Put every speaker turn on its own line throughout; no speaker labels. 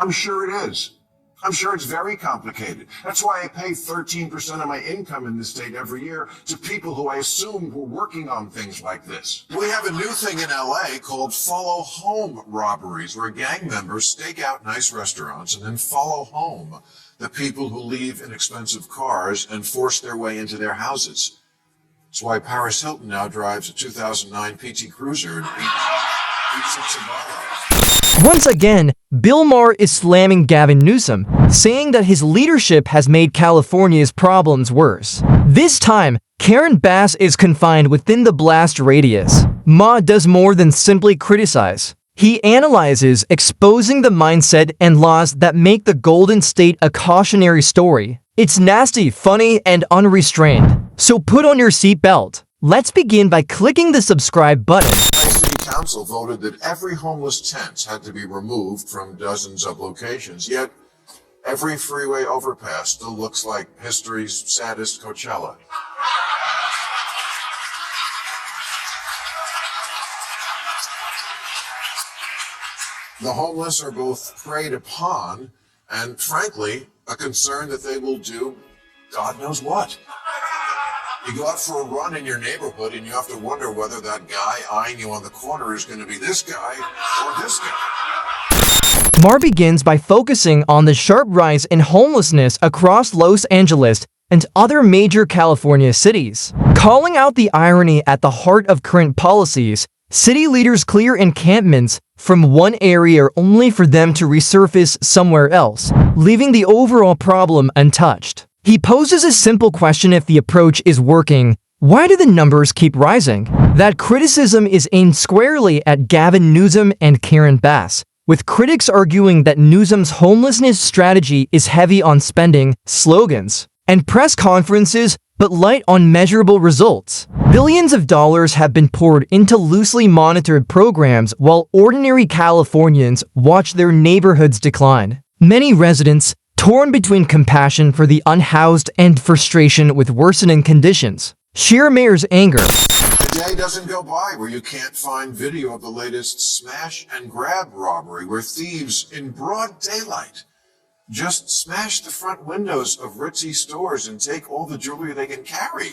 I'm sure it is. I'm sure it's very complicated. That's why I pay 13% of my income in this state every year to people who I assume were working on things like this. We have a new thing in LA called follow home robberies, where gang members stake out nice restaurants and then follow home the people who leave in expensive cars and force their way into their houses. That's why Paris Hilton now drives a 2009 PT Cruiser and eats at Sbarro.
Once again, Bill Maher is slamming Gavin Newsom, saying that his leadership has made California's problems worse. This time, Karen Bass is confined within the blast radius. Maher does more than simply criticize. He analyzes, exposing the mindset and laws that make the Golden State a cautionary story. It's nasty, funny, and unrestrained. So put on your seatbelt. Let's begin by clicking the subscribe button.
Council voted that every homeless tent had to be removed from dozens of locations, yet every freeway overpass still looks like history's saddest Coachella. The homeless are both preyed upon and, frankly, a concern that they will do God knows what. You go out for a run in your neighborhood and you have to wonder whether that guy eyeing you on the corner is going to be this guy or this guy.
Maher begins by focusing on the sharp rise in homelessness across Los Angeles and other major California cities. Calling out the irony at the heart of current policies, city leaders clear encampments from one area only for them to resurface somewhere else, leaving the overall problem untouched. He poses a simple question: if the approach is working, why do the numbers keep rising? That criticism is aimed squarely at Gavin Newsom and Karen Bass, with critics arguing that Newsom's homelessness strategy is heavy on spending, slogans, and press conferences, but light on measurable results. Billions of dollars have been poured into loosely monitored programs while ordinary Californians watch their neighborhoods decline. Many residents, torn between compassion for the unhoused and frustration with worsening conditions, share Mayor's anger.
A day doesn't go by where you can't find video of the latest smash and grab robbery, where thieves in broad daylight just smash the front windows of ritzy stores and take all the jewelry they can carry.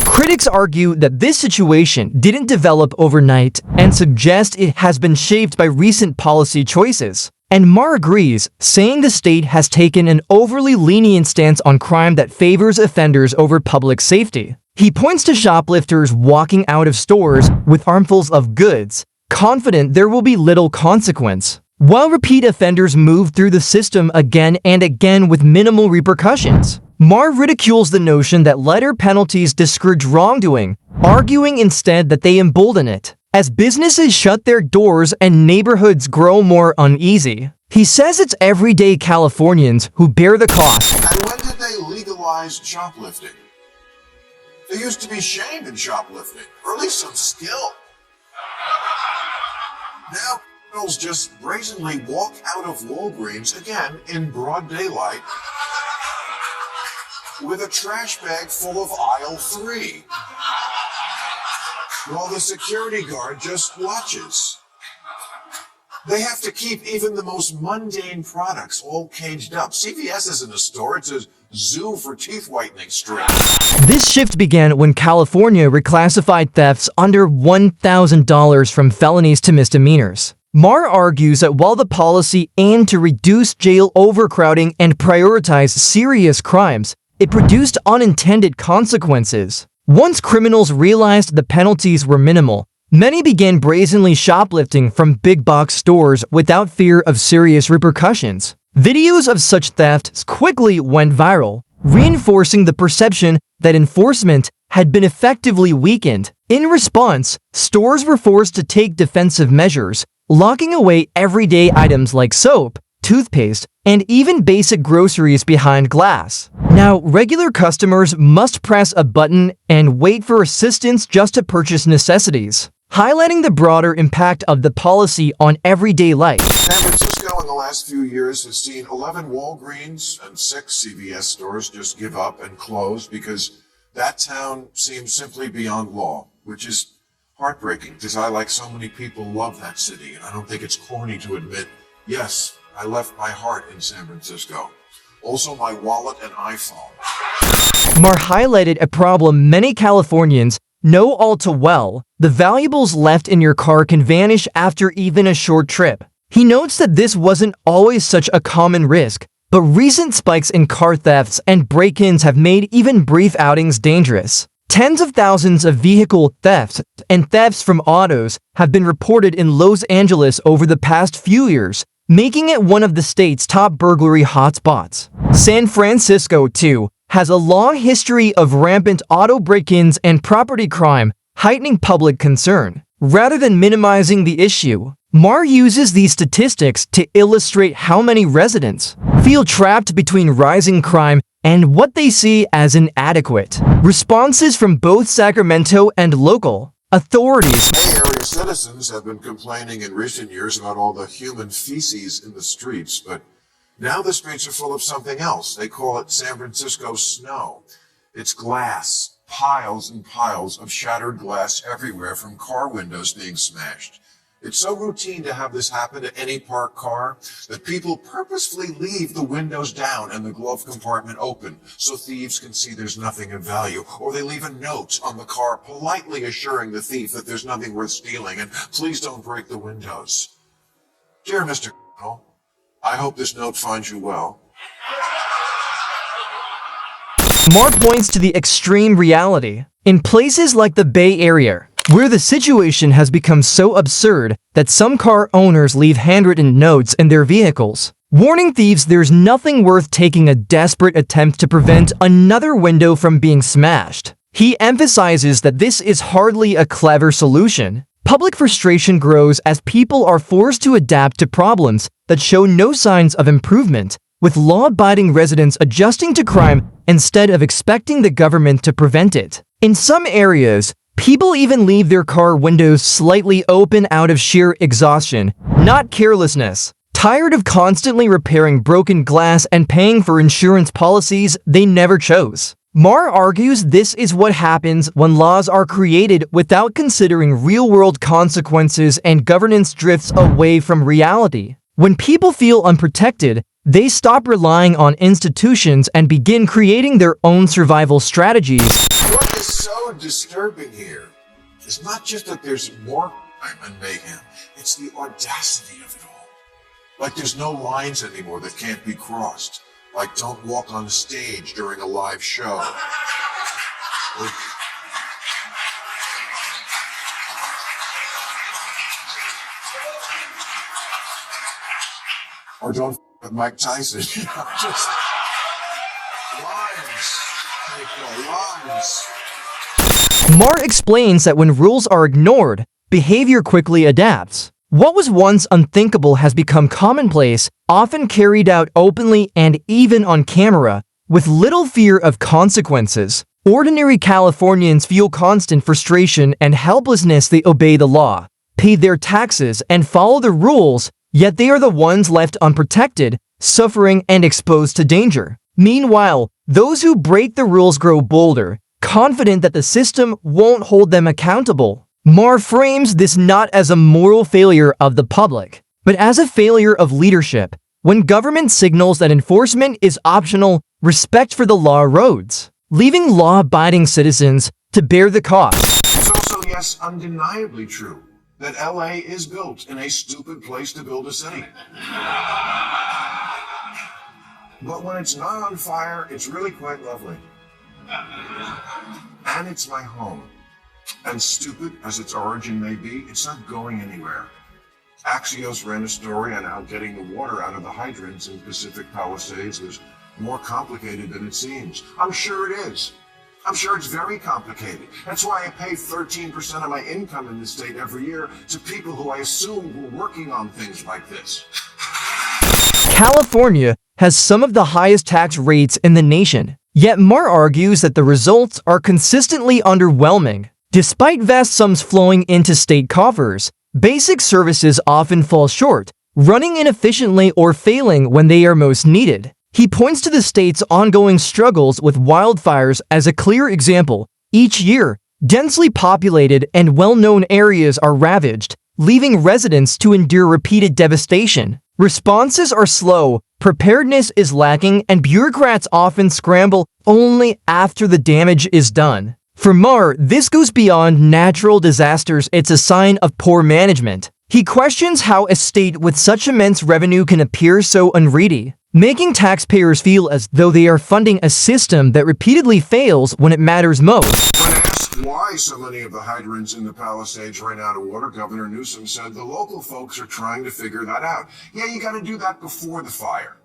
Critics argue that this situation didn't develop overnight and suggest it has been shaped by recent policy choices. And Maher agrees, saying the state has taken an overly lenient stance on crime that favors offenders over public safety. He points to shoplifters walking out of stores with armfuls of goods, confident there will be little consequence, while repeat offenders move through the system again and again with minimal repercussions. Maher ridicules the notion that lighter penalties discourage wrongdoing, arguing instead that they embolden it. As businesses shut their doors and neighborhoods grow more uneasy, he says it's everyday Californians who bear the cost.
And when did they legalize shoplifting? There used to be shame in shoplifting, or at least some skill. Now, criminals just brazenly walk out of Walgreens, again in broad daylight, with a trash bag full of aisle 3. While the security guard just watches. They have to keep even the most mundane products all caged up. CVS isn't a store, it's a zoo for teeth whitening strips.
This shift began when California reclassified thefts under $1,000 from felonies to misdemeanors. Maher argues that while the policy aimed to reduce jail overcrowding and prioritize serious crimes, it produced unintended consequences. Once criminals realized the penalties were minimal, many began brazenly shoplifting from big-box stores without fear of serious repercussions. Videos of such thefts quickly went viral, reinforcing the perception that enforcement had been effectively weakened. In response, stores were forced to take defensive measures, locking away everyday items like soap, toothpaste, and even basic groceries behind glass. Now, regular customers must press a button and wait for assistance just to purchase necessities, highlighting the broader impact of the policy on everyday life.
San Francisco in the last few years has seen 11 Walgreens and 6 CVS stores just give up and close because that town seems simply beyond law, which is heartbreaking because I, like so many people, love that city, and I don't think it's corny to admit Yes, I left my heart in San Francisco. Also my wallet and iPhone.
Maher highlighted a problem many Californians know all too well. The valuables left in your car can vanish after even a short trip. He notes that this wasn't always such a common risk, but recent spikes in car thefts and break-ins have made even brief outings dangerous. Tens of thousands of vehicle thefts and thefts from autos have been reported in Los Angeles over the past few years, making it one of the state's top burglary hotspots. San Francisco, too, has a long history of rampant auto break-ins and property crime, heightening public concern. Rather than minimizing the issue, Maher uses these statistics to illustrate how many residents feel trapped between rising crime and what they see as inadequate. Responses from both Sacramento and local authorities.
Bay Area citizens have been complaining in recent years about all the human feces in the streets, but now the streets are full of something else. They call it San Francisco snow. It's glass, piles and piles of shattered glass everywhere from car windows being smashed. It's so routine to have this happen to any parked car that people purposefully leave the windows down and the glove compartment open so thieves can see there's nothing of value, or they leave a note on the car politely assuring the thief that there's nothing worth stealing and please don't break the windows. Dear Mr. Colonel, I hope this note finds you well.
Maher points to the extreme reality. In places like the Bay Area, where the situation has become so absurd that some car owners leave handwritten notes in their vehicles, warning thieves there's nothing worth taking a desperate attempt to prevent another window from being smashed. He emphasizes that this is hardly a clever solution. Public frustration grows as people are forced to adapt to problems that show no signs of improvement, with law-abiding residents adjusting to crime instead of expecting the government to prevent it. In some areas, people even leave their car windows slightly open out of sheer exhaustion, not carelessness. Tired of constantly repairing broken glass and paying for insurance policies they never chose. Maher argues this is what happens when laws are created without considering real-world consequences and governance drifts away from reality. When people feel unprotected, they stop relying on institutions and begin creating their own survival strategies.
What is so disturbing here is not just that there's more crime and mayhem, it's the audacity of it all. Like there's no lines anymore that can't be crossed. Like don't walk on stage during a live show. Or don't with Mike Tyson. Just lines. Lines.
Maher explains that when rules are ignored, behavior quickly adapts. What was once unthinkable has become commonplace, often carried out openly and even on camera, with little fear of consequences. Ordinary Californians feel constant frustration and helplessness. They obey the law, pay their taxes, and follow the rules, yet they are the ones left unprotected, suffering and exposed to danger. Meanwhile, those who break the rules grow bolder, confident that the system won't hold them accountable. Maher frames this not as a moral failure of the public, but as a failure of leadership. When government signals that enforcement is optional, respect for the law erodes, leaving law-abiding citizens to bear the cost.
It's also, yes, undeniably true that LA is built in a stupid place to build a city. But when it's not on fire, it's really quite lovely. And it's my home. And stupid as its origin may be, it's not going anywhere. Axios ran a story on how getting the water out of the hydrants in Pacific Palisades was more complicated than it seems. I'm sure it is. I'm sure it's very complicated. That's why I pay 13% of my income in this state every year to people who I assume were working on things like this.
California has some of the highest tax rates in the nation, yet Maher argues that the results are consistently underwhelming. Despite vast sums flowing into state coffers, basic services often fall short, running inefficiently or failing when they are most needed. He points to the state's ongoing struggles with wildfires as a clear example. Each year, densely populated and well-known areas are ravaged, leaving residents to endure repeated devastation. Responses are slow, preparedness is lacking, and bureaucrats often scramble only after the damage is done. For Maher, this goes beyond natural disasters, it's a sign of poor management. He questions how a state with such immense revenue can appear so unready, making taxpayers feel as though they are funding a system that repeatedly fails when it matters most.
When asked why so many of the hydrants in the Palisades ran out of water, Governor Newsom said the local folks are trying to figure that out. Yeah, you got to do that before the fire.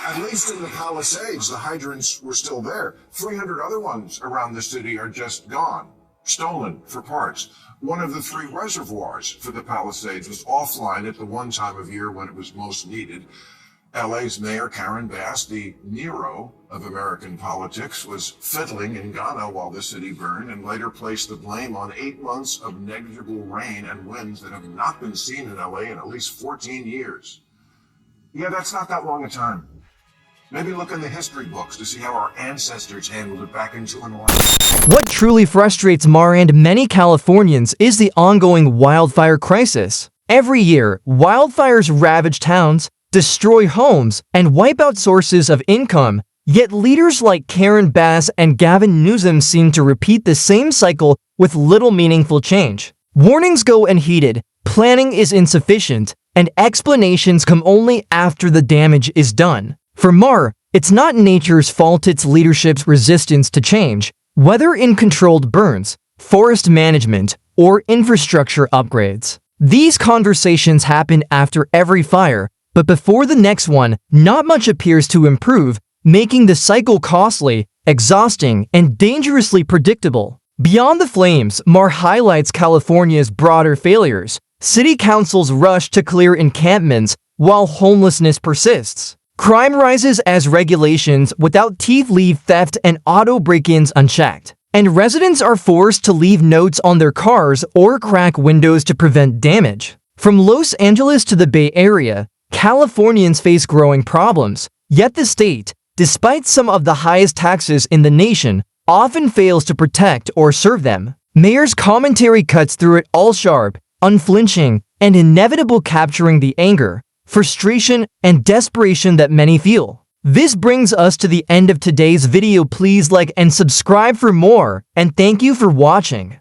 At least in the Palisades, the hydrants were still there. 300 other ones around the city are just gone, stolen for parts. One of the 3 reservoirs for the Palisades was offline at the one time of year when it was most needed. LA's Mayor Karen Bass, the Nero of American politics, was fiddling in Ghana while the city burned and later placed the blame on 8 months of negligible rain and winds that have not been seen in LA in at least 14 years. Yeah, that's not that long a time. Maybe look in the history books to see how our ancestors handled it back in 2011.
What truly frustrates Maher and many Californians is the ongoing wildfire crisis. Every year, wildfires ravage towns, destroy homes, and wipe out sources of income. Yet leaders like Karen Bass and Gavin Newsom seem to repeat the same cycle with little meaningful change. Warnings go unheeded, planning is insufficient, and explanations come only after the damage is done. For Maher, it's not nature's fault, it's leadership's resistance to change, whether in controlled burns, forest management, or infrastructure upgrades. These conversations happen after every fire, but before the next one, not much appears to improve, making the cycle costly, exhausting, and dangerously predictable. Beyond the flames, Maher highlights California's broader failures. City councils rush to clear encampments while homelessness persists. Crime rises as regulations without teeth leave theft and auto break-ins unchecked. And residents are forced to leave notes on their cars or crack windows to prevent damage. From Los Angeles to the Bay Area, Californians face growing problems. Yet the state, despite some of the highest taxes in the nation, often fails to protect or serve them. Mayor's commentary cuts through it all sharp, unflinching, and inevitable, capturing the anger, frustration, and desperation that many feel. This brings us to the end of today's video. Please like and subscribe for more, and thank you for watching.